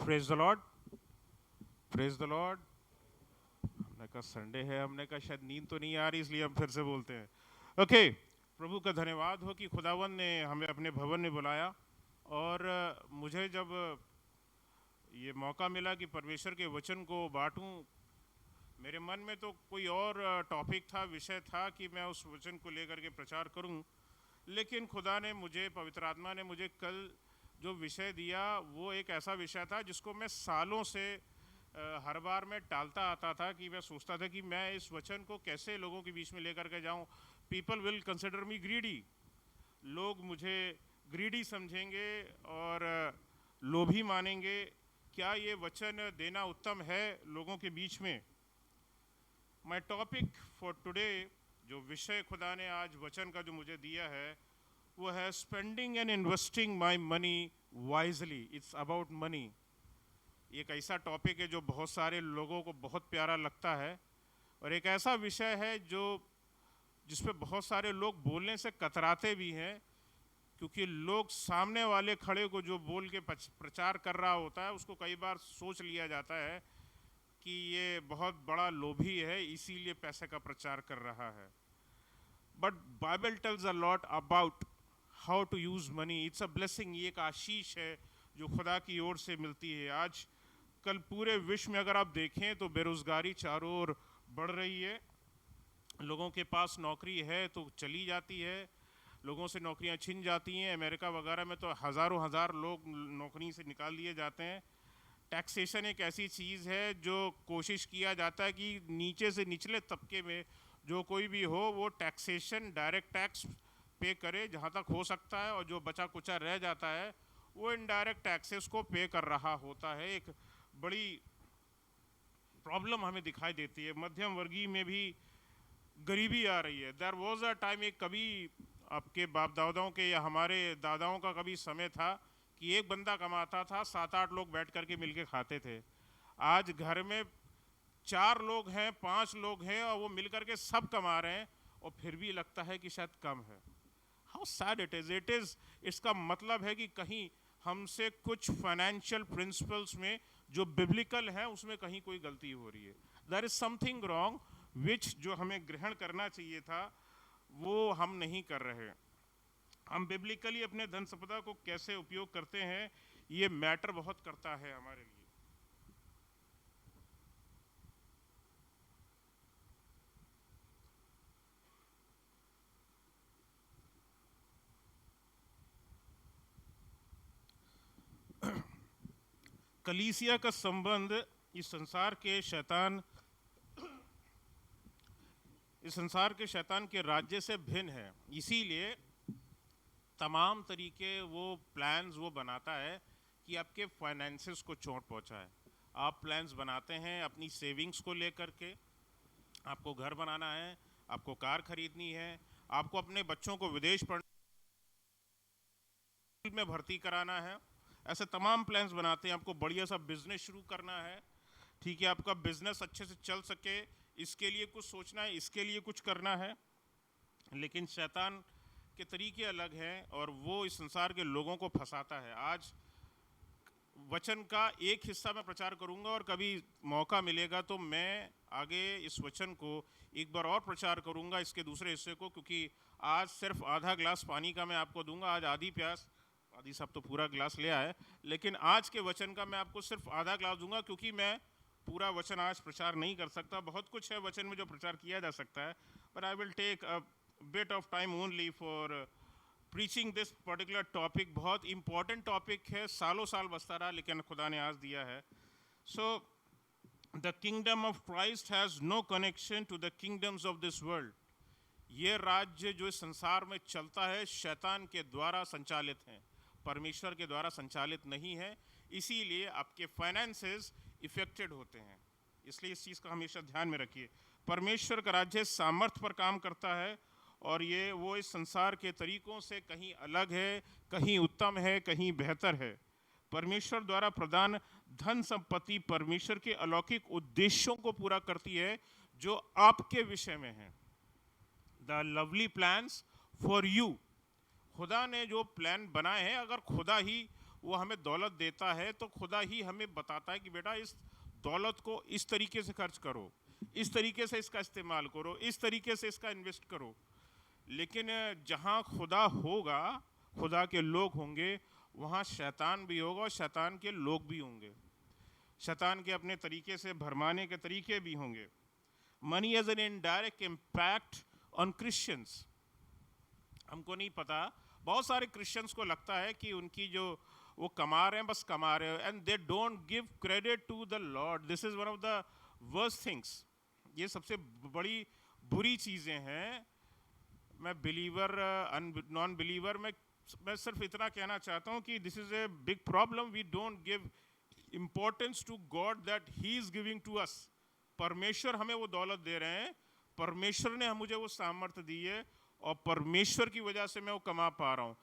Praise the Lord, praise the Lord. हमने कहा Sunday है, हमने कहा शायद नींद तो नहीं आ रही, इसलिए हम फिर से बोलते हैं। ओके, प्रभु का धन्यवाद हो कि खुदावन ने हमें अपने भवन में बुलाया। और मुझे जब ये मौका मिला कि परमेश्वर के वचन को बांटूं, मेरे मन में तो कोई और टॉपिक था, विषय था कि मैं उस वचन को लेकर के प्रचार करूं। लेकिन खुदा ने मुझे, पवित्र आत्मा ने मुझे कल जो विषय दिया वो एक ऐसा विषय था जिसको मैं सालों से हर बार मैं टालता आता था कि मैं सोचता था कि मैं इस वचन को कैसे लोगों के बीच में लेकर के जाऊं। People will consider me greedy, लोग मुझे ग्रीडी समझेंगे और लोभी मानेंगे। क्या ये वचन देना उत्तम है लोगों के बीच में? माय टॉपिक फॉर टुडे, जो विषय खुदा ने आज वचन का जो मुझे दिया है, वो है spending and investing my money wisely. It's about money. एक ऐसा टॉपिक है जो बहुत सारे लोगों को बहुत प्यारा लगता है, और एक ऐसा विषय है जो जिस पे बहुत सारे लोग बोलने से कतराते भी हैं, क्योंकि लोग सामने वाले खड़े को जो बोल के प्रचार कर रहा होता है उसको कई बार सोच लिया जाता है कि ये बहुत बड़ा लोभी है, इसीलिए पैसे का प्रचार कर रहा है। But Bible tells a lot about how to use money. It's a blessing, ये एक आशीष है जो खुदा की ओर से मिलती है। आज कल पूरे विश्व में अगर आप देखें तो बेरोज़गारी चारों ओर बढ़ रही है। लोगों के पास नौकरी है तो चली जाती है, लोगों से नौकरियां छिन जाती हैं। अमेरिका वगैरह में तो हज़ारों हज़ार लोग नौकरी से निकाल दिए जाते हैं। टैक्सेशन एक ऐसी चीज़ है जो कोशिश किया जाता है कि नीचे से निचले तबके में जो कोई भी हो वो टैक्सेशन, डायरेक्ट टैक्स पे करे जहाँ तक हो सकता है, और जो बचा कुचा रह जाता है वो इनडायरेक्ट टैक्सेस को पे कर रहा होता है। एक बड़ी प्रॉब्लम हमें दिखाई देती है। मध्यम वर्गीय में भी गरीबी आ रही है। देयर वॉज अ टाइम, एक कभी आपके बाप दादाओं के या हमारे दादाओं का कभी समय था कि एक बंदा कमाता था, 7-8 लोग बैठ करके मिलके खाते थे। आज घर में 4 लोग हैं, 5 लोग हैं, और वो मिल करके सब कमा रहे हैं, और फिर भी लगता है कि शायद कम है। How sad it is. इसका मतलब है कि कहीं हमसे कुछ फाइनेंशियल प्रिंसिपल्स में जो बिब्लिकल है उसमें कहीं कोई गलती हो रही है। There is something wrong which जो हमें ग्रहण करना चाहिए था वो हम नहीं कर रहे। हम बिब्लिकली अपने धन संपदा को कैसे उपयोग करते हैं, ये मैटर बहुत करता है हमारे लिए। कलीसिया का संबंध इस संसार के शैतान के राज्य से भिन्न है। इसीलिए तमाम तरीके वो प्लान्स वो बनाता है कि आपके फाइनेंसेस को चोट पहुंचाए। आप प्लान्स बनाते हैं अपनी सेविंग्स को लेकर के। आपको घर बनाना है, आपको कार खरीदनी है, आपको अपने बच्चों को विदेश पढ़ने में भर्ती कराना है। ऐसे तमाम प्लान्स बनाते हैं। आपको बढ़िया सा बिजनेस शुरू करना है, ठीक है, आपका बिजनेस अच्छे से चल सके, इसके लिए कुछ सोचना है, इसके लिए कुछ करना है। लेकिन शैतान के तरीके अलग हैं और वो इस संसार के लोगों को फंसाता है। आज वचन का एक हिस्सा मैं प्रचार करूंगा, और कभी मौका मिलेगा तो मैं आगे इस वचन को एक बार और प्रचार करूंगा, इसके दूसरे हिस्से को, क्योंकि आज सिर्फ आधा ग्लास पानी का मैं आपको दूंगा। आज आधी प्यास, आधी साहब तो पूरा ग्लास ले आए, लेकिन आज के वचन का मैं आपको सिर्फ आधा ग्लास दूंगा, क्योंकि मैं पूरा वचन आज प्रचार नहीं कर सकता। बहुत कुछ है वचन में जो प्रचार किया जा सकता है, but I will take a bit of time only for preaching this particular topic. बहुत इंपॉर्टेंट टॉपिक है, सालों साल बसता रहा, लेकिन खुदा ने आज दिया है। So the kingdom of Christ has no connection to the kingdoms of this world. ये राज्य जो इस संसार में चलता है शैतान के द्वारा संचालित है, परमेश्वर के द्वारा संचालित नहीं है। इसीलिए आपके फाइनेंसेस इफेक्टेड होते हैं। इसलिए इस चीज़ का हमेशा ध्यान में रखिए। परमेश्वर का राज्य सामर्थ्य पर काम करता है, और ये वो इस संसार के तरीकों से कहीं अलग है, कहीं उत्तम है, कहीं बेहतर है। परमेश्वर द्वारा प्रदान धन संपत्ति परमेश्वर के अलौकिक उद्देश्यों को पूरा करती है जो आपके विषय में है। The lovely plans for you. खुदा ने जो प्लान बनाए हैं, अगर खुदा ही वो हमें दौलत देता है तो खुदा ही हमें बताता है कि बेटा इस दौलत को इस तरीके से खर्च करो, इस तरीके से इसका इस्तेमाल करो, इस तरीके से इसका इन्वेस्ट करो। लेकिन जहाँ खुदा होगा, खुदा के लोग होंगे, वहाँ शैतान भी होगा और शैतान के लोग भी होंगे। शैतान के अपने तरीके से भरमाने के तरीके भी होंगे। Money as an indirect impact on Christians. हमको नहीं पता, बहुत सारे क्रिश्चियंस को लगता है कि उनकी जो वो कमा रहे हैं, बस कमा रहे हैं, and they don't give credit to the lord. This is one of the worst things. ये सबसे बड़ी बुरी चीज़ें हैं। मैं बिलीवर नॉन बिलीवर में मैं सिर्फ इतना कहना चाहता हूँ कि this is a big problem. We don't give importance to God that he is giving to us. परमेश्वर हमें वो दौलत दे रहे हैं, परमेश्वर ने मुझे वो सामर्थ्य दी है और परमेश्वर की वजह से मैं वो कमा पा रहा हूँ।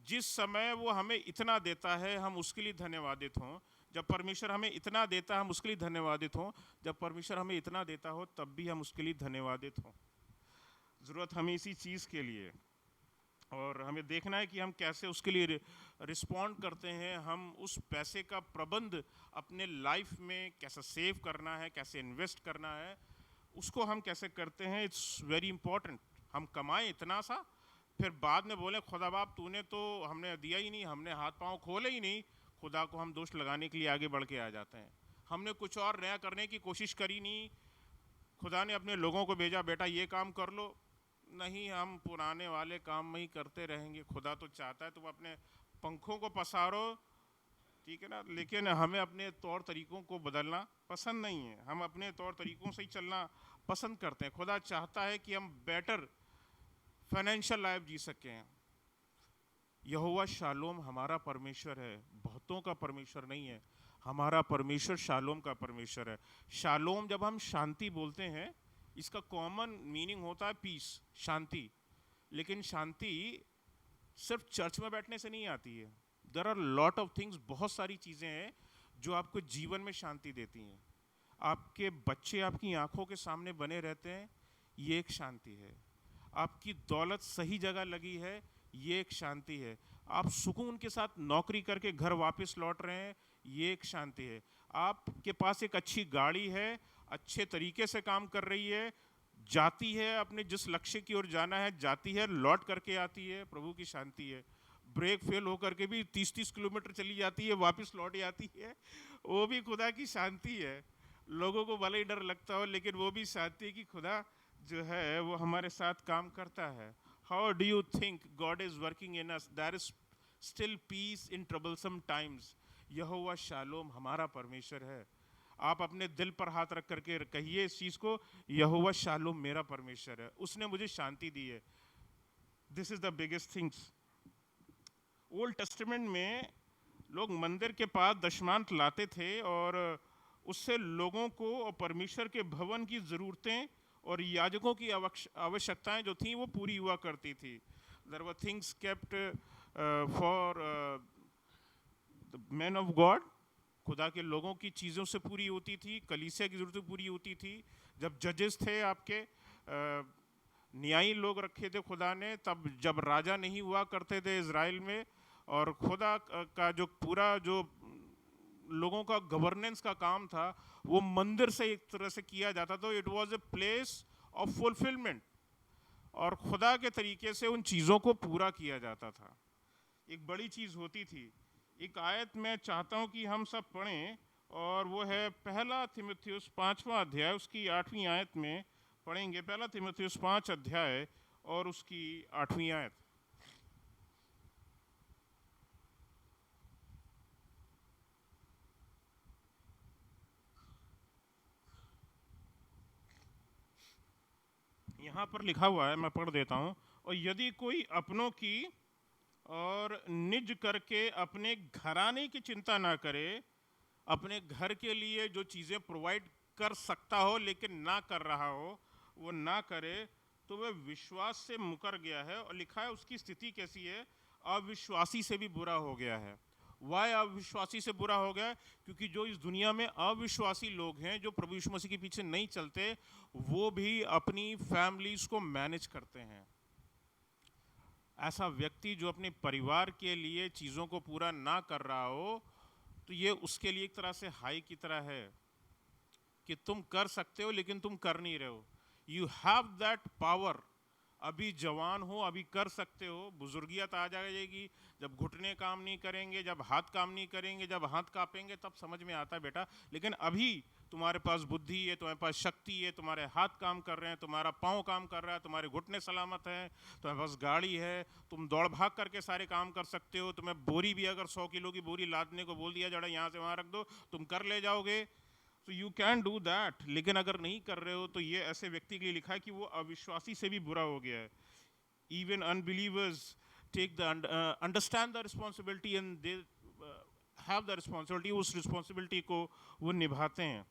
जिस समय वो हमें इतना देता है हम उसके लिए धन्यवादित हों। जब परमेश्वर हमें इतना देता है हम उसके लिए धन्यवादित हों। जब परमेश्वर हमें इतना देता हो तब भी हम उसके लिए धन्यवादित हों। ज़रूरत हमें इसी चीज़ के लिए, और हमें देखना है कि हम कैसे उसके लिए रिस्पॉन्ड करते हैं। हम उस पैसे का प्रबंध अपने लाइफ में कैसे सेव करना है, कैसे इन्वेस्ट करना है, उसको हम कैसे करते हैं। It's very important. हम कमाएं इतना सा, फिर बाद में बोले खुदा बाप तूने तो हमने दिया ही नहीं, हमने हाथ पांव खोले ही नहीं। खुदा को हम दोष लगाने के लिए आगे बढ़ के आ जाते हैं। हमने कुछ और नया करने की कोशिश करी नहीं, खुदा ने अपने लोगों को भेजा, बेटा ये काम कर लो। नहीं, हम पुराने वाले काम में ही करते रहेंगे। खुदा तो चाहता है तुम अपने पंखों को पसारो, ठीक है ना, लेकिन हमें अपने तौर तरीकों को बदलना पसंद नहीं है। हम अपने तौर तरीकों से ही चलना पसंद करते हैं। खुदा चाहता है कि हम बेटर फाइनेंशियल लाइफ जी सकें। यहोवा शालोम हमारा परमेश्वर है, बहुतों का परमेश्वर नहीं है। हमारा परमेश्वर शालोम का परमेश्वर है। शालोम जब हम शांति बोलते हैं, इसका कॉमन मीनिंग होता है पीस, शांति। लेकिन शांति सिर्फ चर्च में बैठने से नहीं आती है। There are lot of things, बहुत सारी चीज़ें हैं जो आपको जीवन में शांति देती हैं। आपके बच्चे आपकी आंखों के सामने बने रहते हैं, ये एक शांति है। आपकी दौलत सही जगह लगी है, ये एक शांति है। आप सुकून के साथ नौकरी करके घर वापस लौट रहे हैं, ये एक शांति है। आपके पास एक अच्छी गाड़ी है, अच्छे तरीके से काम कर रही है, जाती है अपने जिस लक्ष्य की ओर जाना है, जाती है, लौट करके आती है, प्रभु की शांति है। ब्रेक फेल होकर के भी 30-30 किलोमीटर चली जाती है, वापस लौट जाती है, वो भी खुदा की शांति है। लोगों को भले ही डर लगता हो, लेकिन वो भी शांति है कि खुदा जो है वो हमारे साथ काम करता है। How do you think God is working in us? There is still peace in troublesome times. यहोवा शालोम हमारा परमेश्वर है। आप अपने दिल पर हाथ रख करके कहिए इस चीज़ को, यहोवा शालोम मेरा परमेश्वर है, उसने मुझे शांति दी है। This is the biggest things. Old testament में लोग मंदिर के पास दशमांत लाते थे और उससे लोगों को और परमेश्वर के भवन की ज़रूरतें और याजकों की आवश्यकताएं जो थीं वो पूरी हुआ करती थी। There were things kept for the man of God. खुदा के लोगों की चीज़ों से पूरी होती थी, कलीसिया की ज़रूरतें पूरी होती थी। जब जजेस थे आपके न्यायी लोग रखे थे खुदा ने, तब जब राजा नहीं हुआ करते थे इज़राइल में, और खुदा का जो पूरा जो लोगों का गवर्नेंस का काम था वो मंदिर से एक तरह से किया जाता था। It was a place of fulfilment, और खुदा के तरीके से उन चीज़ों को पूरा किया जाता था। एक बड़ी चीज़ होती थी। एक आयत मैं चाहता हूँ कि हम सब पढ़ें, और वो है पहला तीमुथियुस 5वां अध्याय, उसकी 8वीं आयत में पढ़ेंगे। पहला तीमुथियुस 5 अध्याय और उसकी 8वीं आयत। यहाँ पर लिखा हुआ है, मैं पढ़ देता हूँ। और यदि कोई अपनों की और निज करके अपने घराने की चिंता ना करे, अपने घर के लिए जो चीज़ें प्रोवाइड कर सकता हो लेकिन ना कर रहा हो, वो ना करे, तो वह विश्वास से मुकर गया है। और लिखा है उसकी स्थिति कैसी है, अविश्वासी से भी बुरा हो गया है। वाय अविश्वासी से बुरा हो गया? क्योंकि जो इस दुनिया में अविश्वासी लोग हैं, जो प्रभु यीशु मसीह के पीछे नहीं चलते, वो भी अपनी फैमिलीज को मैनेज करते हैं। ऐसा व्यक्ति जो अपने परिवार के लिए चीज़ों को पूरा ना कर रहा हो, तो ये उसके लिए एक तरह से हाई की तरह है कि तुम कर सकते हो लेकिन तुम कर नहीं रहे हो। You have that power. अभी जवान हो, अभी कर सकते हो। बुजुर्गियत आ जाएगी जब घुटने काम नहीं करेंगे, जब हाथ काम नहीं करेंगे, जब हाथ कांपेंगे, तब समझ में आता है बेटा। लेकिन अभी तुम्हारे पास बुद्धि है, तुम्हारे पास शक्ति है, तुम्हारे हाथ काम कर रहे हैं, तुम्हारा पाँव काम कर रहा है, तुम्हारे घुटने सलामत हैं, तुम्हारे पास गाड़ी है, तुम दौड़ भाग करके सारे काम कर सकते हो। तुम्हें बोरी भी अगर 100 किलो की बोरी लादने को बोल दिया जरा यहाँ से वहाँ रख दो, तुम कर ले जाओगे। तो यू कैन डू दैट। लेकिन अगर नहीं कर रहे हो तो ये ऐसे व्यक्ति के लिए लिखा है कि वो अविश्वासी से भी बुरा हो गया है। Even unbelievers take the understand the responsibility and they have the responsibility, उस रिस्पॉन्सिबिलिटी को वो निभाते हैं।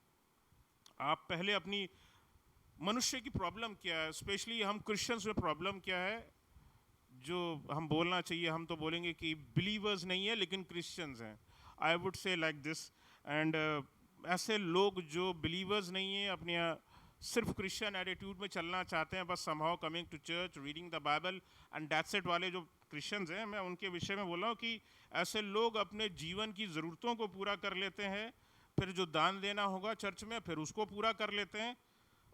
आप पहले अपनी मनुष्य की प्रॉब्लम क्या है, स्पेशली हम क्रिश्चियंस में प्रॉब्लम क्या है जो हम बोलना चाहिए, हम तो बोलेंगे कि बिलीवर्स नहीं है लेकिन क्रिश्चियंस हैं। I would say like this. And ऐसे लोग जो बिलीवर्स नहीं है, अपने सिर्फ क्रिश्चियन एटीट्यूड में चलना चाहते हैं, बस somehow coming to church, reading the Bible and that's it वाले जो क्रिश्चियंस हैं, मैं उनके विषय में बोल रहा हूँ कि ऐसे लोग अपने जीवन की ज़रूरतों को पूरा कर लेते हैं, फिर जो दान देना होगा चर्च में फिर उसको पूरा कर लेते हैं।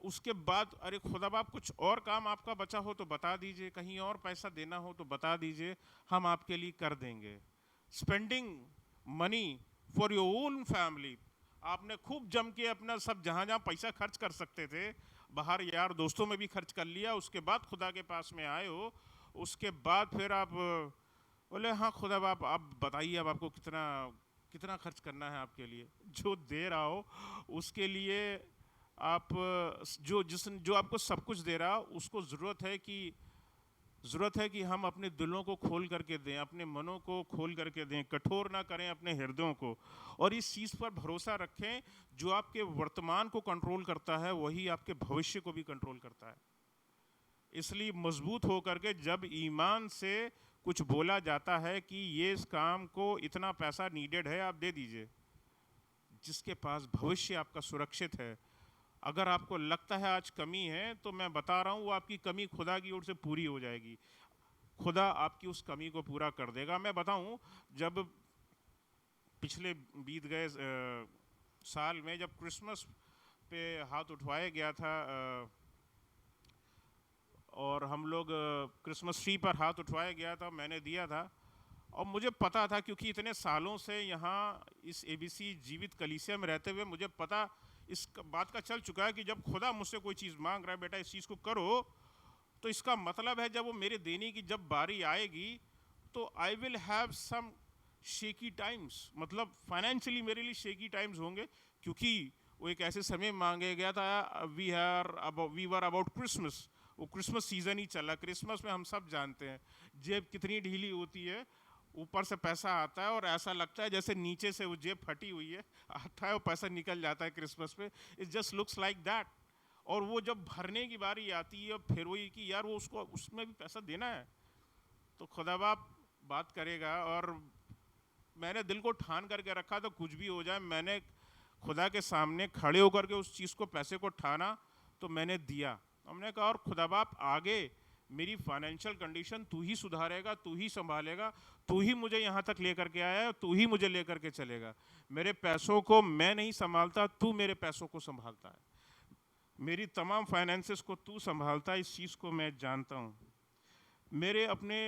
उसके बाद अरे खुदा बाप कुछ और काम आपका बचा हो तो बता दीजिए, कहीं और पैसा देना हो तो बता दीजिए, हम आपके लिए कर देंगे। Spending money for your own family. आपने खूब जम के अपना सब जहाँ जहाँ पैसा खर्च कर सकते थे, बाहर यार दोस्तों में भी खर्च कर लिया, उसके बाद खुदा के पास में आए हो, उसके बाद फिर आप बोले हाँ खुदा बाप आप बताइए अब आपको कितना कितना खर्च करना है आपके लिए। जो दे रहा हो उसके लिए आप जो आपको सब कुछ दे रहा उसको ज़रूरत है कि हम अपने दिलों को खोल करके दें, अपने मनों को खोल करके दें, कठोर ना करें अपने हृदयों को, और इस चीज़ पर भरोसा रखें जो आपके वर्तमान को कंट्रोल करता है वही आपके भविष्य को भी कंट्रोल करता है। इसलिए मजबूत होकर के जब ईमान से कुछ बोला जाता है कि ये इस काम को इतना पैसा नीडेड है, आप दे दीजिए। जिसके पास भविष्य आपका सुरक्षित है, अगर आपको लगता है आज कमी है, तो मैं बता रहा हूँ वो आपकी कमी खुदा की ओर से पूरी हो जाएगी। खुदा आपकी उस कमी को पूरा कर देगा। मैं बताऊँ, जब पिछले बीत गए साल में जब क्रिसमस पे हाथ उठवाया गया था और हम लोग क्रिसमस ट्री पर हाथ उठवाया गया था, मैंने दिया था। और मुझे पता था क्योंकि इतने सालों से यहाँ इस एबीसी जीवित कलीसिया में रहते हुए मुझे पता इस बात का चल चुका है कि जब खुदा मुझसे कोई चीज़ मांग रहा है, बेटा इस चीज़ को करो, तो इसका मतलब है जब वो मेरे देने की जब बारी आएगी तो I will have some shaky times, मतलब फाइनेंशियली मेरे लिए शेकी टाइम्स होंगे। क्योंकि वो एक ऐसे समय मांगे गया था, वी वर अबाउट क्रिसमस, वो क्रिसमस सीज़न ही चला। क्रिसमस में हम सब जानते हैं जेब कितनी ढीली होती है, ऊपर से पैसा आता है और ऐसा लगता है जैसे नीचे से वो जेब फटी हुई है, आता है और पैसा निकल जाता है क्रिसमस पे। It just looks like that. और वो जब भरने की बारी आती है फिर वही कि यार वो उसको उसमें भी पैसा देना है, तो खुदा बाप बात करेगा। और मैंने दिल को ठान करके रखा तो कुछ भी हो जाए, मैंने खुदा के सामने खड़े होकर के उस चीज़ को पैसे को ठाना, तो मैंने दिया। हमने कहा और खुदा बाप आगे मेरी फाइनेंशियल कंडीशन तू ही सुधारेगा, तू ही संभालेगा, तू ही मुझे यहाँ तक लेकर के आया है, तू ही मुझे लेकर के चलेगा। मेरे पैसों को मैं नहीं संभालता, तू मेरे पैसों को संभालता है, मेरी तमाम फाइनेंसेस को तू संभालता है, इस चीज़ को मैं जानता हूँ। मेरे अपने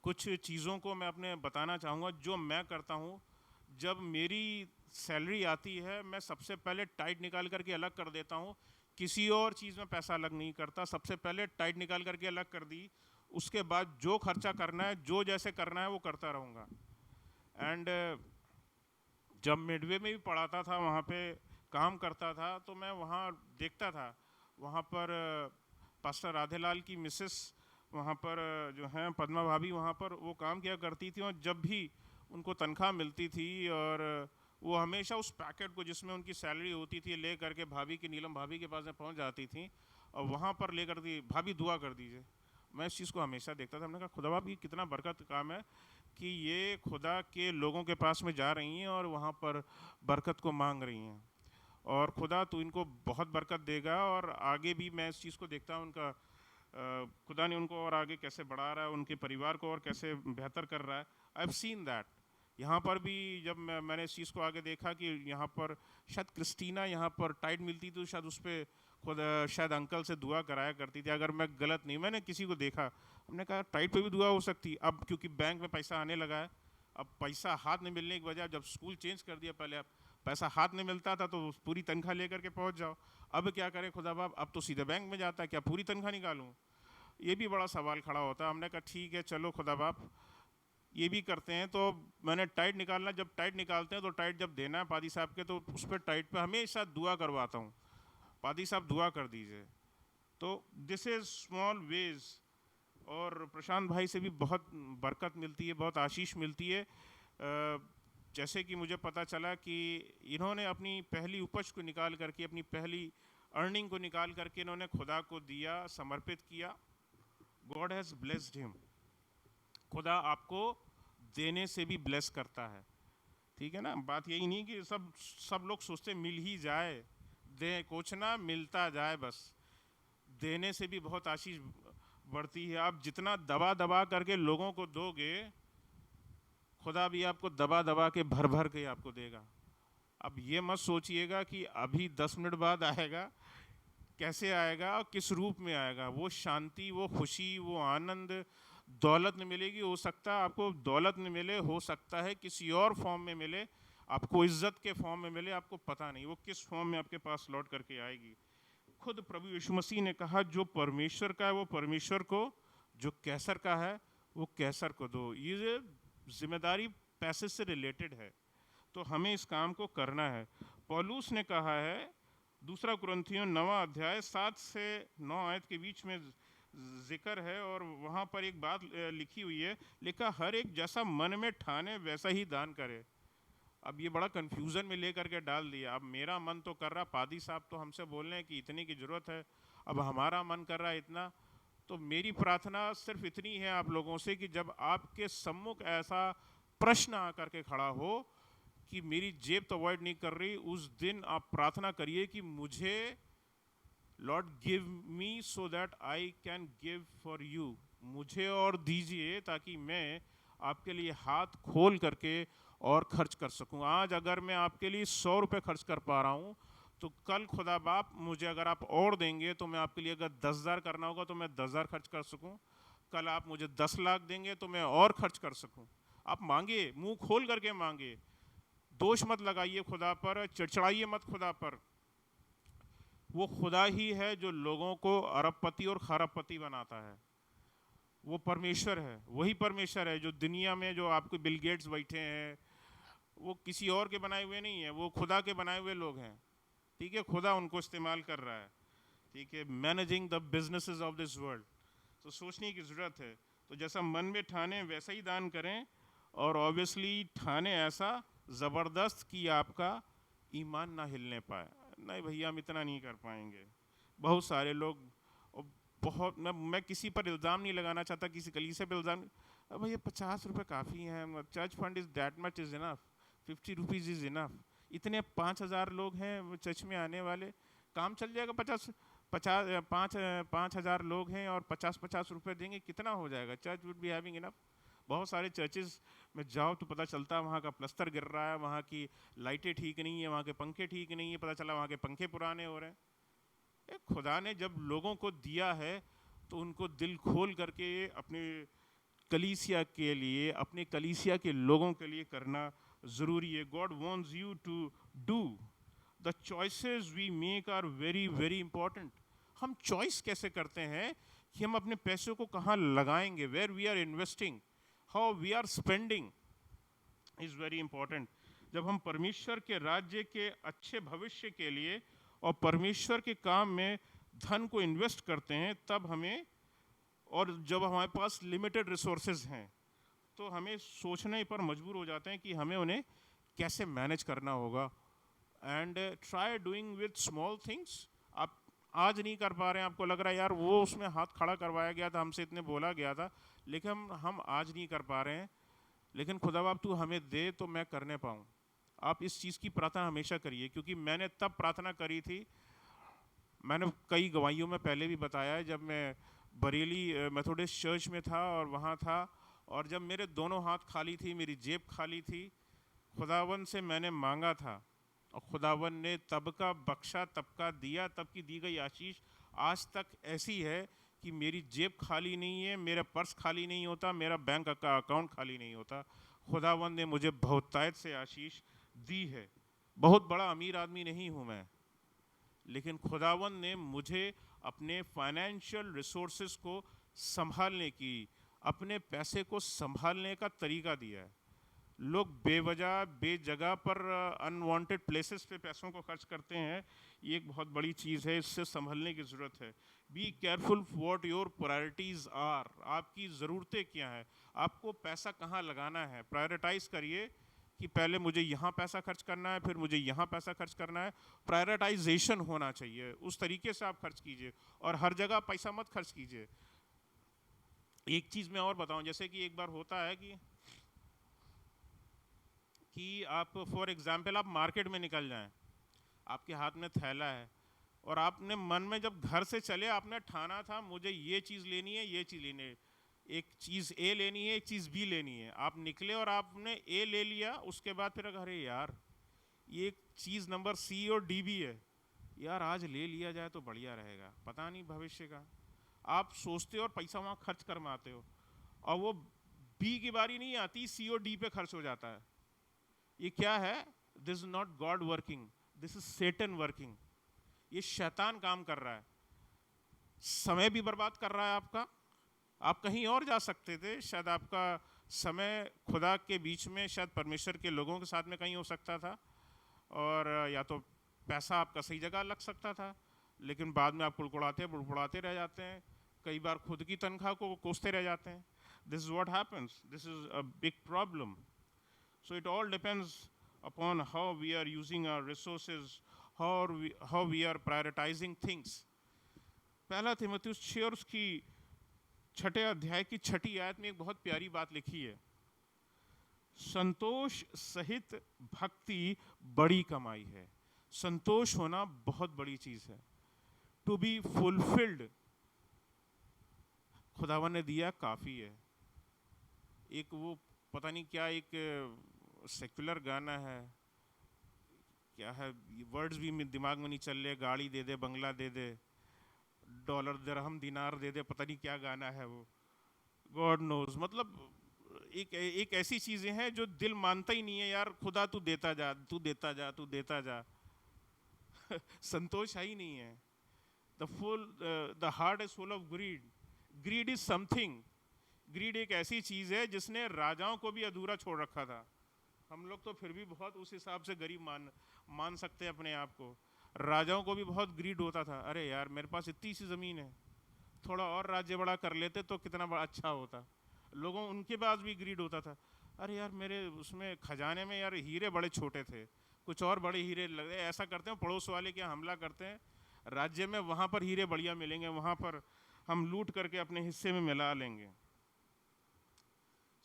कुछ चीज़ों को मैं अपने बताना चाहूँगा जो मैं करता हूँ। जब मेरी सैलरी आती है मैं सबसे पहले टाइट निकाल करके अलग कर देता हूँ, किसी और चीज़ में पैसा अलग नहीं करता, सबसे पहले टाइट निकाल करके अलग कर दी, उसके बाद जो खर्चा करना है, जो जैसे करना है वो करता रहूँगा। एंड जब मिडवे में भी पढ़ाता था, वहाँ पे काम करता था, तो मैं वहाँ देखता था, वहाँ पर पास्टर राधेलाल की मिसेस वहाँ पर जो हैं पद्मा भाभी, वहाँ पर वो काम किया करती थी, और जब भी उनको तनख्वाह मिलती थी और वो हमेशा उस पैकेट को जिसमें उनकी सैलरी होती थी ले करके भाभी की, नीलम भाभी के पास में पहुँच जाती थी और वहाँ पर ले कर दी, भाभी दुआ कर दीजिए। मैं इस चीज़ को हमेशा देखता था, हमने कहा खुदा बाप ये कितना बरकत काम है कि ये खुदा के लोगों के पास में जा रही हैं और वहाँ पर बरकत को मांग रही हैं, और खुदा तो इनको बहुत बरकत देगा। और आगे भी मैं इस चीज़ को देखता हूँ, उनका खुदा ने उनको और आगे कैसे बढ़ा रहा है, उनके परिवार को और कैसे बेहतर कर रहा है। I have seen that. यहाँ पर भी जब मैंने इस चीज़ को आगे देखा कि यहाँ पर शायद क्रिस्टीना यहाँ पर टाइट मिलती तो शायद उस पर खुद शायद अंकल से दुआ कराया करती थी, अगर मैं गलत नहीं, मैंने किसी को देखा, हमने कहा टाइट पे भी दुआ हो सकती। अब क्योंकि बैंक में पैसा आने लगा है, अब पैसा हाथ में मिलने की वजह, जब स्कूल चेंज कर दिया, पहले अब पैसा हाथ में मिलता था तो पूरी तनख्वाह लेकर के पहुंच जाओ, अब क्या करें खुदा बाप, अब तो सीधे बैंक में जाता है, क्या पूरी तनख्वाह निकालूं? ये भी बड़ा सवाल खड़ा होता है। हमने कहा ठीक है चलो खुदा बाप ये भी करते हैं। तो मैंने टाइट निकालना, जब टाइट निकालते हैं तो टाइट जब देना है पादी साहब के, तो उस पर टाइट पे हमेशा दुआ करवाता हूँ, पादी साहब दुआ कर दीजिए। तो दिस इज़ स्मॉल वेज। और प्रशांत भाई से भी बहुत बरकत मिलती है, बहुत आशीष मिलती है। जैसे कि मुझे पता चला कि इन्होंने अपनी पहली उपज को निकाल करके, अपनी पहली अर्निंग को निकाल करके इन्होंने खुदा को दिया, समर्पित किया। God has blessed him. खुदा आपको देने से भी ब्लेस करता है, ठीक है ना। बात यही नहीं कि सब लोग सोचते मिल ही जाए, दे कुछ ना मिलता जाए, बस देने से भी बहुत आशीष बढ़ती है। आप जितना दबा दबा करके लोगों को दोगे, खुदा भी आपको दबा दबा के भर भर के आपको देगा। अब ये मत सोचिएगा कि अभी 10 मिनट बाद आएगा, कैसे आएगा और किस रूप में आएगा। वो शांति, वो खुशी, वो आनंद दौलत में मिलेगी। हो सकता है आपको दौलत में मिले, हो सकता है किसी और फॉर्म में मिले, आपको इज्जत के फॉर्म में मिले, आपको पता नहीं वो किस फॉर्म में आपके पास लौट करके आएगी। खुद प्रभु यीशु मसीह ने कहा जो परमेश्वर का है वो परमेश्वर को, जो कैसर का है वो कैसर को दो। ये जिम्मेदारी पैसे से रिलेटेड है, तो हमें इस काम को करना है। पौलुस ने कहा है, दूसरा कुरिन्थियों 9वां अध्याय 7 से 9 आयत के बीच में जिक्र है, और वहाँ पर एक बात लिखी हुई है, लिखा हर एक जैसा मन में ठाने वैसा ही दान करे। अब ये बड़ा कन्फ्यूज़न में लेकर के डाल दिया। अब मेरा मन तो कर रहा, पादी साहब तो हमसे बोल रहे हैं कि इतने की ज़रूरत है, अब हमारा मन कर रहा है इतना। तो मेरी प्रार्थना सिर्फ इतनी है आप लोगों से कि जब आपके सम्मुख ऐसा प्रश्न आकर के खड़ा हो कि मेरी जेब तो अवॉइड नहीं कर रही, उस दिन आप प्रार्थना करिए कि मुझे Lord give me so that I can give for you, मुझे और दीजिए ताकि मैं आपके लिए हाथ खोल करके और खर्च कर सकूं। आज अगर मैं आपके लिए 100 रुपये खर्च कर पा रहा हूं, तो कल खुदा बाप मुझे अगर आप और देंगे तो मैं आपके लिए, अगर 10,000 करना होगा तो मैं 10,000 खर्च कर सकूं। कल आप मुझे 10 लाख देंगे तो मैं और खर्च कर सकूं। आप मांगे, मुंह खोल करके मांगे, दोष मत लगाइए खुदा पर, चिड़चिड़ाइए मत खुदा पर। वो खुदा ही है जो लोगों को अरबपति और खरबपति बनाता है। वो परमेश्वर है, वही परमेश्वर है जो दुनिया में, जो आपको बिल गेट्स बैठे हैं, वो किसी और के बनाए हुए नहीं है, वो खुदा के बनाए हुए लोग हैं, ठीक है। खुदा उनको इस्तेमाल कर रहा है, ठीक है, managing the businesses of this world. तो सोचने की ज़रूरत है। तो जैसा मन में ठाने वैसा ही दान करें, और ऑब्वियसली ठाने ऐसा ज़बरदस्त कि आपका ईमान ना हिलने पाए। नहीं भैया हम इतना नहीं कर पाएंगे। बहुत सारे लोग, बहुत, मैं किसी पर इल्ज़ाम नहीं लगाना चाहता, किसी कलीसिया पर इल्ज़ाम, अब भैया 50 रुपये काफ़ी हैं, church fund is that much is enough, 50 rupees is enough. इतने 5,000 लोग हैं चर्च में आने वाले, काम चल जाएगा। 5,000 लोग हैं और 50-50 रुपये देंगे, कितना हो जाएगा? Church would be having enough. बहुत सारे चर्चेज़ में जाओ तो पता चलता है वहाँ का प्लस्तर गिर रहा है, वहाँ की लाइटें ठीक नहीं है, वहाँ के पंखे ठीक नहीं है, पता चला वहाँ के पंखे पुराने हो रहे हैं। खुदा ने जब लोगों को दिया है तो उनको दिल खोल करके अपने कलीसिया के लिए, अपने कलीसिया के लोगों के लिए करना ज़रूरी है। God wants you to do the choices we make are very very important. हम चॉइस कैसे करते हैं कि हम अपने पैसों को कहाँ लगाएंगे, where we are investing, how we are spending is very important. जब हम परमेश्वर के राज्य के अच्छे भविष्य के लिए और परमेश्वर के काम में धन को इन्वेस्ट करते हैं, तब हमें, और जब हमारे पास लिमिटेड रिसोर्सेज हैं, तो हमें सोचने पर मजबूर हो जाते हैं कि हमें उन्हें कैसे मैनेज करना होगा। And try doing with small things. आप आज नहीं कर पा रहे हैं, आपको लग रहा है यार वो उसमें हाथ खड़ा करवाया गया था, हमसे इतने बोला गया था, लेकिन हम आज नहीं कर पा रहे हैं, लेकिन खुदा बाप तू हमें दे तो मैं करने पाऊँ। आप इस चीज़ की प्रार्थना हमेशा करिए, क्योंकि मैंने तब प्रार्थना करी थी, मैंने कई गवाहियों में पहले भी बताया है, जब मैं बरेली मेथोडिस्ट चर्च में था और वहाँ था, और जब मेरे दोनों हाथ खाली थी, मेरी जेब खाली थी, खुदावन से मैंने मांगा था और खुदावन ने तब का बख्शा, तब का दिया, तब की दी गई आशीष आज तक ऐसी है कि मेरी जेब खाली नहीं है, मेरा पर्स खाली नहीं होता, मेरा बैंक का अकाउंट खाली नहीं होता। खुदावन ने मुझे बहुतायत से आशीष दी है। बहुत बड़ा अमीर आदमी नहीं हूँ मैं, लेकिन खुदावन ने मुझे अपने फाइनेंशियल रिसोर्सेज को संभालने की, अपने पैसे को संभालने का तरीका दिया है। लोग बेवजह बेजगह पर अनवांटेड प्लेसेस पे पैसों को खर्च करते हैं, ये एक बहुत बड़ी चीज़ है, इससे संभलने की ज़रूरत है। Be careful what your priorities are, आपकी ज़रूरतें क्या हैं, आपको पैसा कहाँ लगाना है। प्रायोरिटाइज करिए कि पहले मुझे यहाँ पैसा खर्च करना है, फिर मुझे यहाँ पैसा खर्च करना है। प्रायोरिटाइजेशन होना चाहिए, उस तरीके से आप खर्च कीजिए और हर जगह पैसा मत खर्च कीजिए। एक चीज़ मैं और बताऊं, जैसे कि एक बार होता है कि आप फॉर एग्जाम्पल आप मार्केट में निकल जाएं, आपके हाथ में थैला है और आपने मन में जब घर से चले आपने ठाना था मुझे ये चीज़ लेनी है, ये चीज़ लेनी है, एक चीज़ ए लेनी है, एक चीज़ बी लेनी है, आप निकले और आपने ए ले लिया, उसके बाद फिर अरे यार ये एक चीज़ नंबर सी और डी भी है, यार आज ले लिया जाए तो बढ़िया रहेगा, पता नहीं भविष्य का। आप सोचते हो और पैसा वहाँ खर्च कर आते हो और वो बी की बारी नहीं आती, सी और डी पे खर्च हो जाता है। ये क्या है? This is not God working, this is Satan working. ये शैतान काम कर रहा है, समय भी बर्बाद कर रहा है आपका। आप कहीं और जा सकते थे, शायद आपका समय खुदा के बीच में, शायद परमेश्वर के लोगों के साथ में कहीं हो सकता था, और या तो पैसा आपका सही जगह लग सकता था, लेकिन बाद में आप कुड़कुड़ाते बुड़बुड़ाते रह जाते हैं, कई बार खुद की तनख्वाह को कोसते रह जाते हैं। This is what happens, this is a big problem. So it all depends upon how we are using our resources, how we are prioritizing things. पहला तीमुथियुस 6 और उसकी 6 अध्याय की 6 आयत में एक बहुत प्यारी बात लिखी है, संतोष सहित भक्ति बड़ी कमाई है। संतोष होना बहुत बड़ी चीज है। टू बी फुलफिल्ड खुदावन ने दिया काफी है। एक वो पता नहीं क्या एक सेक्युलर गाना है, क्या है, वर्ड्स भी दिमाग में नहीं चल रहे, गाड़ी दे दे, बंगला दे दे, डॉलर दिरहम दिनार दे दे, पता नहीं क्या गाना है वो, गॉड नोज। मतलब एक ऐसी चीजें हैं जो दिल मानता ही नहीं है, यार खुदा तू देता जा, तू देता जा, तू देता जा। संतोष है ही नहीं है। The heart is full of greed. Greed is something, greed एक ऐसी चीज है जिसने राजाओं को भी अधूरा छोड़ रखा था। हम लोग तो फिर भी बहुत उस हिसाब से गरीब मान सकते हैं अपने आप को। राजाओं को भी बहुत ग्रीड होता था, अरे यार मेरे पास इतनी सी ज़मीन है, थोड़ा और राज्य बड़ा कर लेते तो कितना बड़ा अच्छा होता। लोगों उनके पास भी ग्रीड होता था, अरे यार मेरे उसमें खजाने में यार हीरे बड़े छोटे थे, कुछ और बड़े हीरे लगे, ऐसा करते हैं पड़ोस वाले क्या हमला करते हैं राज्य में, वहाँ पर हीरे बढ़िया मिलेंगे, वहाँ पर हम लूट करके अपने हिस्से में मिला लेंगे।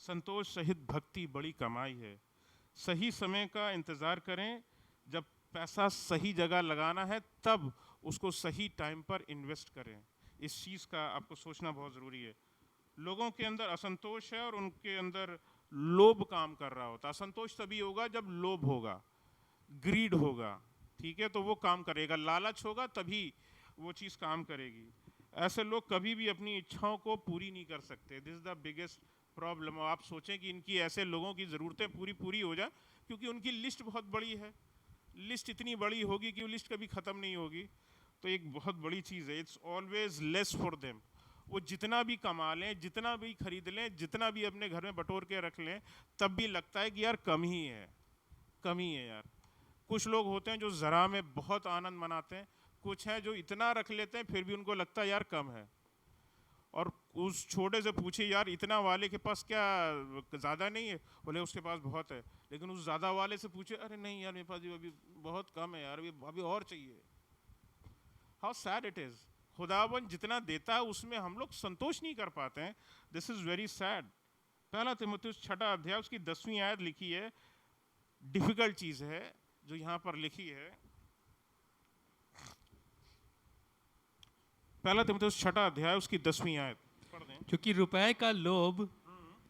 संतोष सहित भक्ति बड़ी कमाई है। सही समय का इंतज़ार करें, जब पैसा सही जगह लगाना है तब उसको सही टाइम पर इन्वेस्ट करें। इस चीज़ का आपको सोचना बहुत ज़रूरी है। लोगों के अंदर असंतोष है और उनके अंदर लोभ काम कर रहा होता। असंतोष तभी होगा जब लोभ होगा, ग्रीड होगा, ठीक है, तो वो काम करेगा। लालच होगा तभी वो चीज़ काम करेगी। ऐसे लोग कभी भी अपनी इच्छाओं को पूरी नहीं कर सकते। This is the biggest problem. आप सोचें कि इनकी ऐसे लोगों की ज़रूरतें पूरी हो जाए, क्योंकि उनकी लिस्ट बहुत बड़ी है, लिस्ट इतनी बड़ी होगी कि वो लिस्ट कभी ख़त्म नहीं होगी। तो एक बहुत बड़ी चीज़ है, it's always less for them. वो जितना भी कमा लें, जितना भी खरीद लें, जितना भी अपने घर में बटोर के रख लें, तब भी लगता है कि यार कम ही है, कम ही है यार। कुछ लोग होते हैं जो ज़रा में बहुत आनंद मनाते हैं, कुछ हैं जो इतना रख लेते हैं फिर भी उनको लगता है यार कम है। और उस छोटे से पूछे यार इतना वाले के पास क्या ज़्यादा नहीं है, बोले उसके पास बहुत है। लेकिन उस ज़्यादा वाले से पूछे, अरे नहीं यार मेरे पास अभी बहुत कम है यार, अभी और चाहिए। How sad it is. खुदावन जितना देता है उसमें हम लोग संतोष नहीं कर पाते हैं। This is very sad. पहला तीमुथियुस 6 अध्याय उसकी 10वीं आयत लिखी है, डिफ़िकल्ट चीज़ है जो यहाँ पर लिखी है। पहला तीमुथियुस 6 अध्याय उसकी 10वीं आयत पढ़ दें। क्योंकि रुपए का लोभ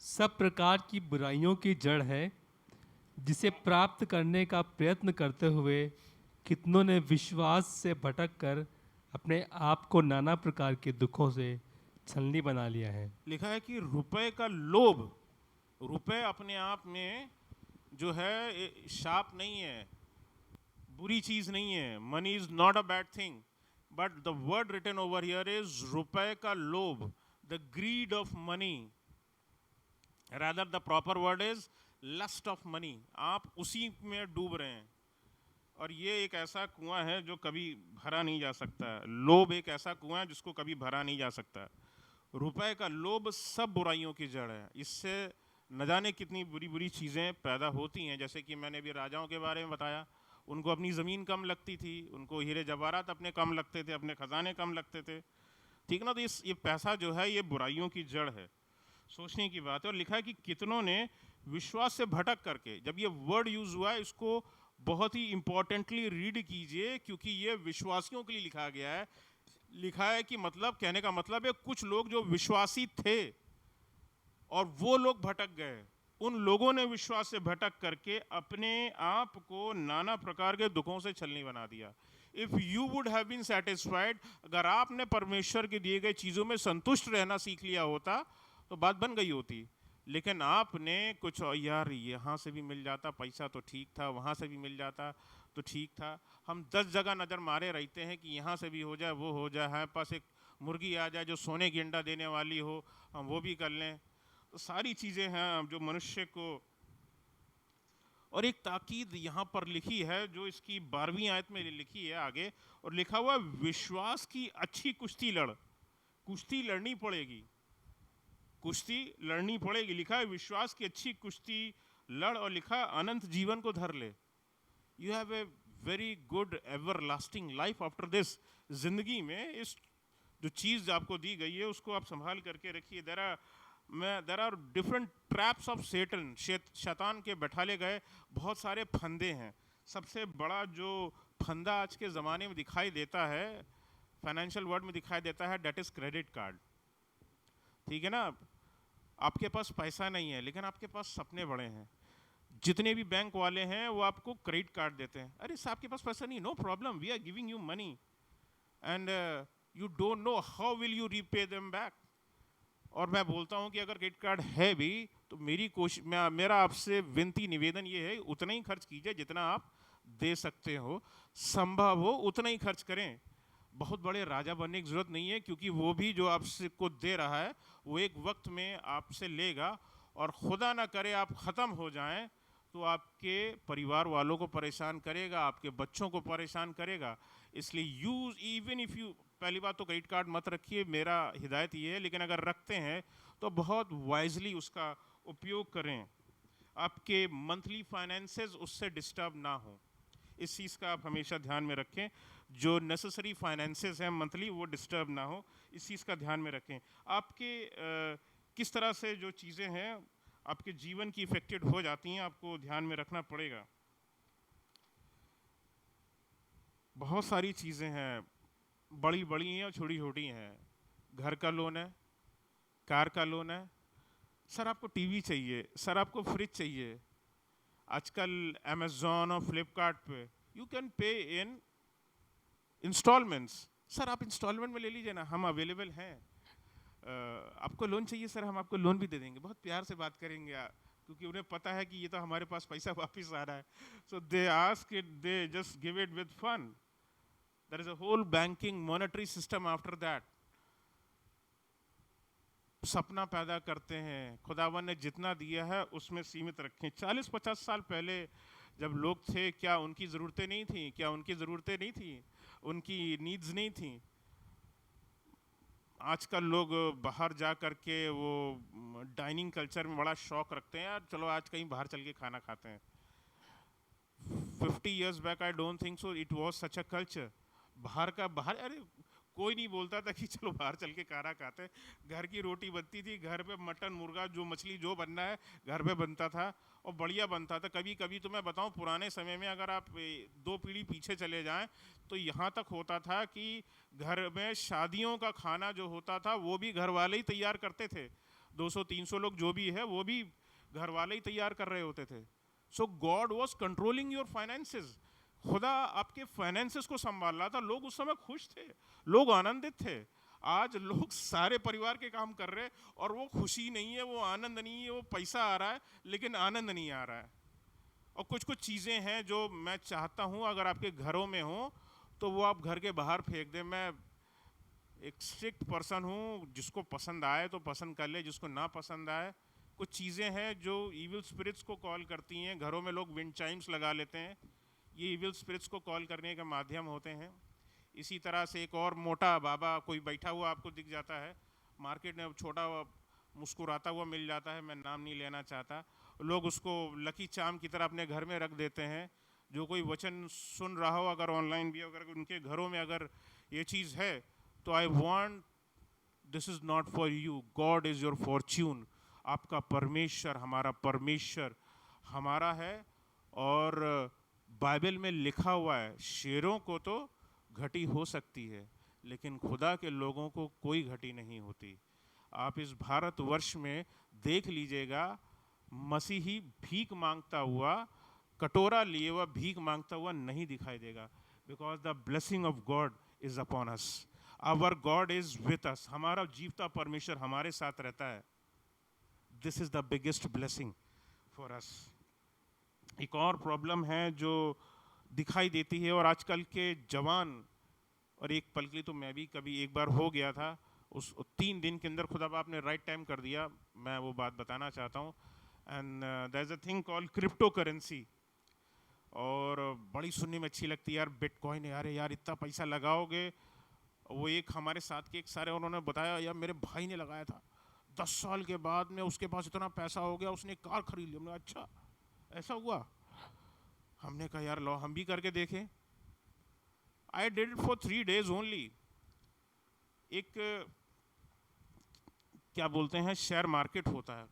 सब प्रकार की बुराइयों की जड़ है, जिसे प्राप्त करने का प्रयत्न करते हुए कितनों ने विश्वास से भटक कर अपने आप को नाना प्रकार के दुखों से छलनी बना लिया है। लिखा है कि रुपए का लोभ, रुपए अपने आप में जो है शाप नहीं है, बुरी चीज नहीं है। Money is not a bad thing, but the word written over here is रुपए का लोभ, the greed of money. Rather the proper word is lust of money. आप उसी में डूब रहे हैं, और ये एक ऐसा कुआं है जो कभी भरा नहीं जा सकता। लोभ एक ऐसा कुआं है जिसको कभी भरा नहीं जा सकता। रुपए का लोभ सब बुराइयों की जड़ है। इससे न जाने कितनी बुरी बुरी चीज़ें पैदा होती हैं। जैसे कि मैंने भी राजाओं के बारे में बताया, उनको अपनी ज़मीन कम लगती थी, उनको हीरे जवाहरात अपने कम लगते थे, अपने खजाने कम लगते थे, ठीक ना। तो ये पैसा जो है ये बुराइयों की जड़ है। सोचने की बात है। और लिखा है कि कितनों ने विश्वास से भटक करके, जब ये वर्ड यूज हुआ है इसको बहुत ही इंपॉर्टेंटली रीड कीजिए, क्योंकि ये विश्वासियों के लिए लिखा गया है। लिखा है कि मतलब, कहने का मतलब है कुछ लोग जो विश्वासी थे और वो लोग भटक गए, उन लोगों ने विश्वास से भटक करके अपने आप को नाना प्रकार के दुखों से छलनी बना दिया। If you would have been satisfied, अगर आपने परमेश्वर के दिए गए चीजों में संतुष्ट रहना सीख लिया होता तो बात बन गई होती। लेकिन आपने कुछ, यार यहाँ से भी मिल जाता पैसा तो ठीक था, वहाँ से भी मिल जाता तो ठीक था, हम 10 जगह नज़र मारे रहते हैं कि यहाँ से भी हो जाए, वो हो जाए, हमारे पास एक मुर्गी आ जाए जो सोने की अंडा देने वाली हो, हम वो भी कर लें। तो सारी चीज़ें हैं जो मनुष्य को। और एक ताकीद यहाँ पर लिखी है जो इसकी 12वीं आयत में लिखी है आगे, और लिखा हुआ विश्वास की अच्छी कुश्ती लड़। कुश्ती लड़नी पड़ेगी, कुश्ती लड़नी पड़ेगी। लिखा है विश्वास की अच्छी कुश्ती लड़, और लिखा अनंत जीवन को धर ले। You have a very good ever lasting life after this. जिंदगी में इस जो चीज़ आपको दी गई है उसको आप संभाल करके रखिए। There are different traps of Satan. शैतान के बैठाले गए बहुत सारे फंदे हैं। सबसे बड़ा जो फंदा आज के ज़माने में दिखाई देता है, फाइनेंशियल वर्ल्ड में दिखाई देता है, डेट इज़ क्रेडिट कार्ड। ठीक है ना। आपके पास पैसा नहीं है लेकिन आपके पास सपने बड़े हैं। जितने भी बैंक वाले हैं वो आपको क्रेडिट कार्ड देते हैं। अरे साहब, आपके पास पैसा नहीं, no problem, we are giving you money and you don't know how will you repay them back. और मैं बोलता हूँ कि अगर क्रेडिट कार्ड है भी तो मेरा आपसे विनती निवेदन ये है, उतना ही खर्च कीजिए जितना आप दे सकते हो, संभव हो उतना ही खर्च करें। बहुत बड़े राजा बनने की ज़रूरत नहीं है, क्योंकि वो भी जो आपसे को दे रहा है वो एक वक्त में आपसे लेगा, और खुदा ना करे आप ख़त्म हो जाएं तो आपके परिवार वालों को परेशान करेगा, आपके बच्चों को परेशान करेगा। इसलिए यूज़ इवन इफ़ यू, पहली बात तो क्रेडिट कार्ड मत रखिए, मेरा हिदायत ये है। लेकिन अगर रखते हैं तो बहुत वाइजली उसका उपयोग करें, आपके मंथली फाइनेंसेस उससे डिस्टर्ब ना हो। इस चीज़ का आप हमेशा ध्यान में रखें, जो नेसेसरी फाइनेंसेस हैं मंथली वो डिस्टर्ब ना हो, इस चीज़ का ध्यान में रखें। आपके किस तरह से जो चीज़ें हैं आपके जीवन की इफेक्टेड हो जाती हैं, आपको ध्यान में रखना पड़ेगा। बहुत सारी चीज़ें हैं, बड़ी बड़ी हैं और छोटी छोटी हैं। घर का लोन है, कार का लोन है, सर आपको टीवी चाहिए, सर आपको फ्रिज चाहिए। आजकल अमेज़ॉन और फ्लिपकार्ट पे you can pay in installments. Sir आप इंस्टॉलमेंट में ले लीजिए ना, हम अवेलेबल हैं। आपको लोन चाहिए सर, हम आपको लोन भी दे देंगे। बहुत प्यार से बात करेंगे क्योंकि उन्हें पता है कि ये तो हमारे पास पैसा वापस आ रहा है। So they ask it, they just give it with fun. There is a whole banking monetary system after that. सपना पैदा करते हैं, खुदावन ने जितना दिया है उसमें सीमित रखें। 40-50 साल पहले जब लोग थे, क्या उनकी ज़रूरतें नहीं थी? क्या उनकी ज़रूरतें नहीं थी? उनकी नीड्स नहीं थी? आजकल लोग बाहर जा कर के वो डाइनिंग कल्चर में बड़ा शौक रखते हैं, यार चलो आज कहीं बाहर चल के खाना खाते हैं। 50 years back I don't think so it was such a culture. बाहर, अरे कोई नहीं बोलता था कि चलो बाहर चल के खाना खाते हैं। घर की रोटी बनती थी, घर पे मटन मुर्गा जो मछली जो बनना है घर पे बनता था और बढ़िया बनता था। कभी कभी तो मैं बताऊं, पुराने समय में अगर आप 2 पीढ़ी पीछे चले जाएं तो यहाँ तक होता था कि घर में शादियों का खाना जो होता था वो भी घर वाले ही तैयार करते थे। 200-300 लोग जो भी है वो भी घर वाले ही तैयार कर रहे होते थे। So God was controlling your finances. खुदा आपके फाइनेंसेस को संभाल रहा था। लोग उस समय खुश थे, लोग आनंदित थे। आज लोग सारे परिवार के काम कर रहे हैं और वो खुशी नहीं है, वो आनंद नहीं है। वो पैसा आ रहा है लेकिन आनंद नहीं आ रहा है। और कुछ कुछ चीज़ें हैं जो मैं चाहता हूँ अगर आपके घरों में हो तो वो आप घर के बाहर फेंक दें। मैं एक स्ट्रिक्ट पर्सन हूँ, जिसको पसंद आए तो पसंद कर ले, जिसको ना पसंद आए। कुछ चीज़ें हैं जो इविल स्पिरिट्स को कॉल करती हैं। घरों में लोग विंड चाइम्स लगा लेते हैं, ये इविल स्पिरिट्स को कॉल करने के माध्यम होते हैं। इसी तरह से एक और मोटा बाबा कोई बैठा हुआ आपको दिख जाता है मार्केट में, छोटा मुस्कुराता हुआ मिल जाता है, मैं नाम नहीं लेना चाहता। लोग उसको लकी चार्म की तरह अपने घर में रख देते हैं। जो कोई वचन सुन रहा हो, अगर ऑनलाइन भी अगर उनके घरों में अगर ये चीज़ है तो I want, this is not for you, God is your Fortune. आपका परमेश्वर, हमारा परमेश्वर हमारा है। और बाइबल में लिखा हुआ है, शेरों को तो घटी हो सकती है लेकिन खुदा के लोगों को कोई घटी नहीं होती। आप इस भारतवर्ष में देख लीजिएगा, मसीही भीख मांगता हुआ, कटोरा लिए हुआ भीख मांगता हुआ नहीं दिखाई देगा। Because the blessing of God is upon us, our God is with us. हमारा जीवता परमेश्वर हमारे साथ रहता है। This is the biggest blessing for us. एक और प्रॉब्लम है जो दिखाई देती है, और आजकल के जवान, और एक पल के लिए तो मैं भी कभी एक बार हो गया था, उस 3 दिन के अंदर खुदा बाप ने राइट टाइम कर दिया। मैं वो बात बताना चाहता हूँ। And there is a thing called cryptocurrency, और बड़ी सुनने में अच्छी लगती है यार, बिटकॉइन है। अरे यार इतना पैसा लगाओगे। वो एक हमारे साथ के एक सारे उन्होंने बताया, यार मेरे भाई ने लगाया था, 10 साल के बाद में उसके पास इतना पैसा हो गया, उसने कार खरीद ली। हमने अच्छा ऐसा हुआ? हमने कहा यार लो हम भी करके देखें। I did it for 3 days only. एक क्या बोलते हैं, शेयर मार्केट होता है,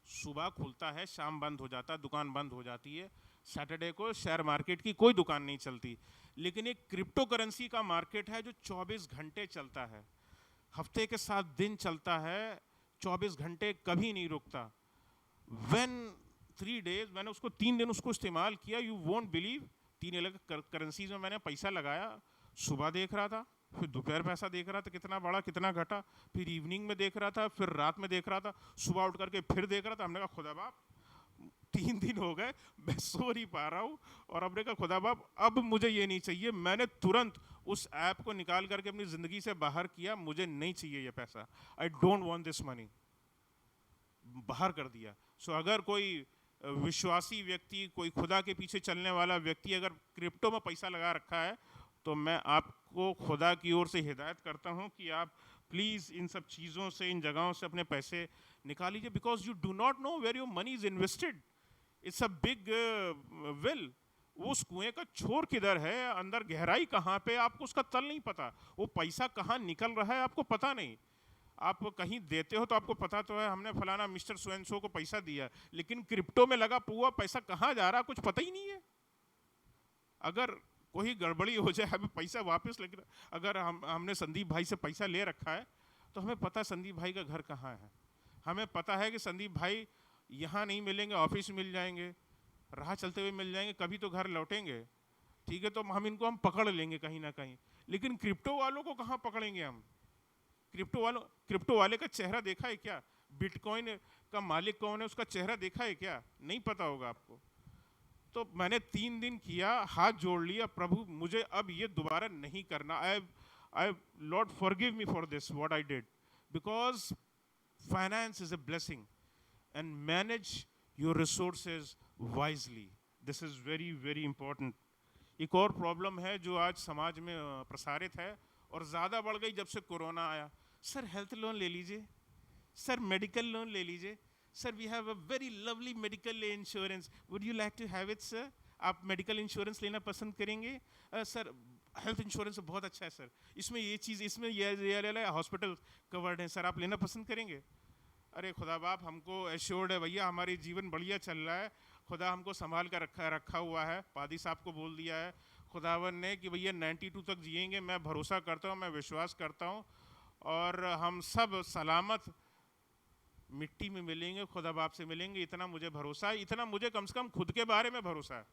सुबह खुलता है शाम बंद हो जाता है, दुकान बंद हो जाती है। सैटरडे को शेयर मार्केट की कोई दुकान नहीं चलती। लेकिन एक क्रिप्टो करेंसी का मार्केट है जो 24 घंटे चलता है, हफ्ते के 7 दिन चलता है, 24 घंटे कभी नहीं रुकता। व्हेन 3 days, मैंने उसको 3 दिन उसको इस्तेमाल किया, यू वोंट बिलीव। 3 अलग करेंसीज में मैंने पैसा लगाया। सुबह देख रहा था, फिर दोपहर पैसा देख रहा था कितना बढ़ा कितना घटा, फिर इवनिंग में देख रहा था, फिर रात में देख रहा था, सुबह उठ करके फिर देख रहा था। हमने कहा खुदा बाप 3 दिन हो गए मैं सो नहीं पा रहा हूँ, और हमने कहा खुदा बाप अब मुझे ये नहीं चाहिए। मैंने तुरंत उस ऐप को निकाल करके अपनी ज़िंदगी से बाहर किया, मुझे नहीं चाहिए ये पैसा, I don't want this money, बाहर कर दिया। सो अगर कोई विश्वासी व्यक्ति, कोई खुदा के पीछे चलने वाला व्यक्ति अगर क्रिप्टो में पैसा लगा रखा है तो मैं आपको खुदा की ओर से हिदायत करता हूं कि आप प्लीज़ इन सब चीज़ों से, इन जगहों से अपने पैसे निकाल लीजिए। Because you do not know where your money is invested. It's a big well. वो उस कुएं का छोर किधर है, अंदर गहराई कहाँ पे, आपको उसका तल नहीं पता। वो पैसा कहाँ निकल रहा है आपको पता नहीं। आप कहीं देते हो तो आपको पता तो है हमने फलाना मिस्टर सोएंसो को पैसा दिया, लेकिन क्रिप्टो में लगा हुआ पैसा कहाँ जा रहा है कुछ पता ही नहीं है। अगर कोई गड़बड़ी हो जाए, हमें पैसा वापस, लेकिन अगर हमने संदीप भाई से पैसा ले रखा है तो हमें पता है संदीप भाई का घर कहाँ है, हमें पता है कि संदीप भाई यहाँ नहीं मिलेंगे, ऑफिस मिल जाएंगे, राह चलते हुए मिल जाएंगे, कभी तो घर लौटेंगे, ठीक है, तो हम पकड़ लेंगे कहीं ना कहीं। लेकिन क्रिप्टो वालों को कहाँ पकड़ेंगे हम? क्रिप्टो वाले का चेहरा देखा है क्या? बिटकॉइन का मालिक कौन है उसका चेहरा देखा है क्या? नहीं पता होगा आपको। तो मैंने 3 दिन किया, हाथ जोड़ लिया, प्रभु मुझे अब ये दोबारा नहीं करना। I Lord forgive me for this what I did, because finance is a blessing and manage your resources wisely. This is very very important. एक और प्रॉब्लम है जो आज समाज में प्रसारित है और ज़्यादा बढ़ गई जब से कोरोना आया। सर हेल्थ लोन ले लीजिए, सर मेडिकल लोन ले लीजिए, sir we have a very lovely medical insurance, would you like to have it sir? आप मेडिकल इंश्योरेंस लेना पसंद करेंगे? सर हेल्थ इंश्योरेंस बहुत अच्छा है सर, इसमें ये चीज़, इसमें ये हॉस्पिटल कवर्ड है सर, आप लेना पसंद करेंगे? अरे खुदा बाप हमको एश्योर्ड है भैया, हमारी जीवन बढ़िया चल रहा है, खुदा हमको संभाल कर रखा हुआ है। पादी साहब को बोल दिया है खुदावन ने कि भैया 92 तक जिएंगे, मैं भरोसा करता हूँ, मैं विश्वास करता हूँ, और हम सब सलामत मिट्टी में मिलेंगे, खुदा बाप से मिलेंगे, इतना मुझे भरोसा है। इतना मुझे कम से कम खुद के बारे में भरोसा है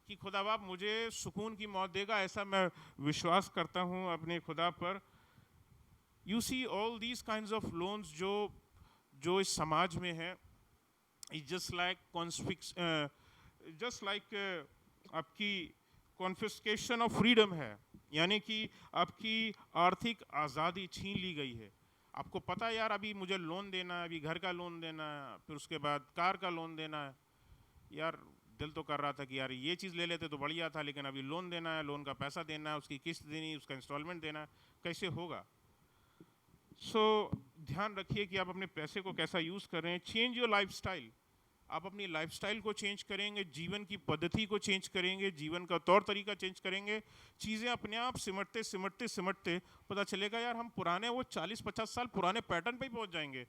कि खुदा बाप मुझे सुकून की मौत देगा, ऐसा मैं विश्वास करता हूँ अपने खुदा पर। You see all these kinds of loans जो इस समाज में है, जस्ट लाइक आपकी कॉन्फिस्केशन ऑफ फ्रीडम है, यानी कि आपकी आर्थिक आज़ादी छीन ली गई है। आपको पता है यार, अभी मुझे लोन देना है, अभी घर का लोन देना है, फिर उसके बाद कार का लोन देना है, यार दिल तो कर रहा था कि यार ये चीज़ ले लेते तो बढ़िया था, लेकिन अभी लोन देना है, लोन का पैसा देना है, उसकी किस्त देनी, उसका इंस्टॉलमेंट देना है, कैसे होगा? सो ध्यान रखिए कि आप अपने पैसे को कैसा यूज़ कर रहे हैं। चेंज योर लाइफस्टाइल, आप अपनी लाइफस्टाइल को चेंज करेंगे, जीवन की पद्धति को चेंज करेंगे, जीवन का तौर तरीका चेंज करेंगे, चीज़ें अपने आप सिमटते सिमटते सिमटते पता चलेगा यार हम पुराने वो 40-50 साल पुराने पैटर्न पे ही पहुंच जाएंगे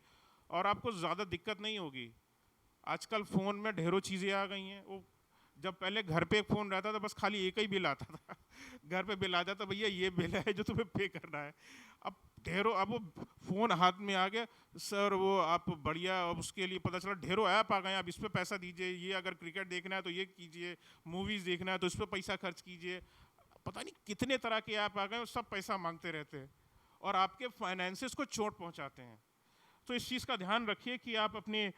और आपको ज़्यादा दिक्कत नहीं होगी। आजकल फ़ोन में ढेरों चीज़ें आ गई हैं। वो जब पहले घर पे एक फ़ोन रहता था, बस खाली एक ही बिल आता था घर पे बिल आ जाता, भैया ये बिल है जो तुम्हें पे करना है। अब ढेरों, अब वो फ़ोन हाथ में आ गया सर, वो आप बढ़िया, अब उसके लिए पता चला ढेरों ऐप आ गए, आप इस पर पैसा दीजिए, ये अगर क्रिकेट देखना है तो ये कीजिए, मूवीज़ देखना है तो इस पर पैसा खर्च कीजिए, पता नहीं कितने तरह के ऐप आ गए, सब पैसा मांगते रहते हैं और आपके फाइनेंसेस को चोट पहुँचाते हैं। तो इस चीज़ का ध्यान रखिए कि आप अपने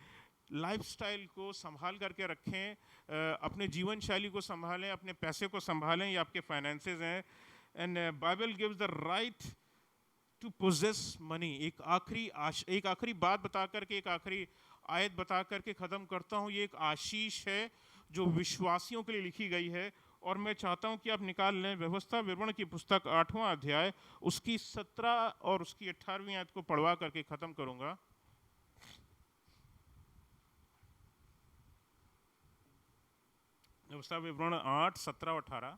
लाइफस्टाइल को संभाल करके रखें, अपने जीवन शैली को संभालें, अपने पैसे को संभालें, ये आपके फाइनेंसेस हैं। And Bible gives the right to possess money. एक आखिरी बात बता करके, एक आखिरी आयत बता करके ख़त्म करता हूँ। ये एक आशीष है जो विश्वासियों के लिए लिखी गई है, और मैं चाहता हूँ कि आप निकाल लें व्यवस्था विवरण की पुस्तक 8वां अध्याय, उसकी 17 और उसकी 18वीं आयत को पढ़वा करके ख़त्म करूँगा। व्यवस्था विवरण 8, 17 और 18।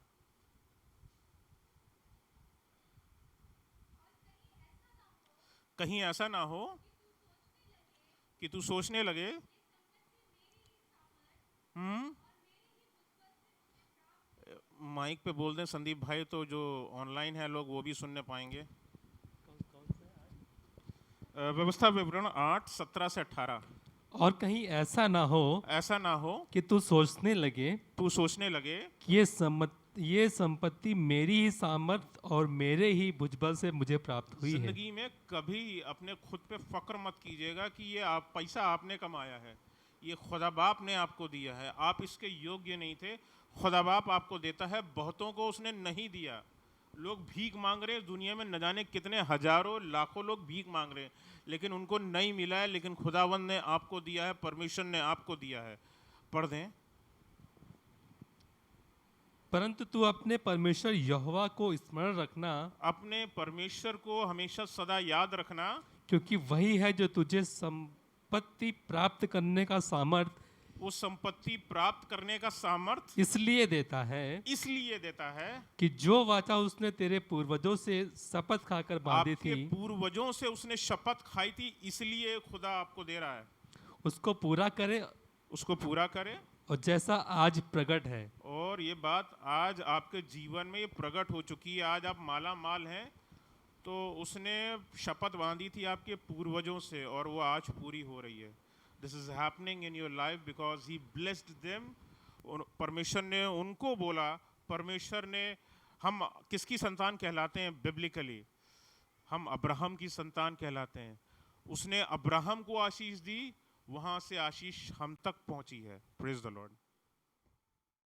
कहीं ऐसा ना हो कि तू सोचने लगे माइक पे बोल दें संदीप भाई, तो जो ऑनलाइन है लोग वो भी सुनने पाएंगे। व्यवस्था विवरण 8, 17 से 18। और कहीं ऐसा ना हो कि तू सोचने लगे कि ये संपत्ति मेरी ही सामर्थ और मेरे ही भुजबल से मुझे प्राप्त हुई है। जिंदगी में कभी अपने खुद पे फक्र मत कीजिएगा कि ये पैसा आपने कमाया है, ये खुदा बाप ने आपको दिया है, आप इसके योग्य नहीं थे, खुदा बाप आपको देता है। बहुतों को उसने नहीं दिया, लोग भीख मांग रहे हैं दुनिया में, न जाने कितने हजारों लाखों लोग भीख मांग रहे हैं, लेकिन उनको नहीं मिला है, लेकिन खुदावंद ने आपको दिया है, परमेश्वर ने आपको दिया है। पढ़ दें। परंतु तू अपने परमेश्वर यहोवा को स्मरण रखना, अपने परमेश्वर को हमेशा सदा याद रखना, क्योंकि वही है जो तुझे संपत्ति प्राप्त करने का सामर्थ, वो संपत्ति प्राप्त करने का सामर्थ इसलिए देता है कि जो वाचा उसने तेरे पूर्वजों से शपथ खाकर बांधी थी, पूर्वजों से उसने शपथ खाई थी, इसलिए खुदा आपको दे रहा है, उसको पूरा करे और जैसा आज प्रकट है। और ये बात आज आपके जीवन में ये प्रकट हो चुकी है। आज आप माला माल हैं, तो उसने शपथ बांधी थी आपके पूर्वजों से, और वो आज पूरी हो रही है। This is happening in your life because he blessed them. परमेश्वर ने उनको बोला, परमेश्वर ने, हम किसकी संतान कहलाते हैं बिब्लिकली? हम अब्राहम की संतान कहलाते हैं। उसने अब्राहम को आशीष दी, वहाँ से आशीष हम तक पहुँची है। Praise the Lord.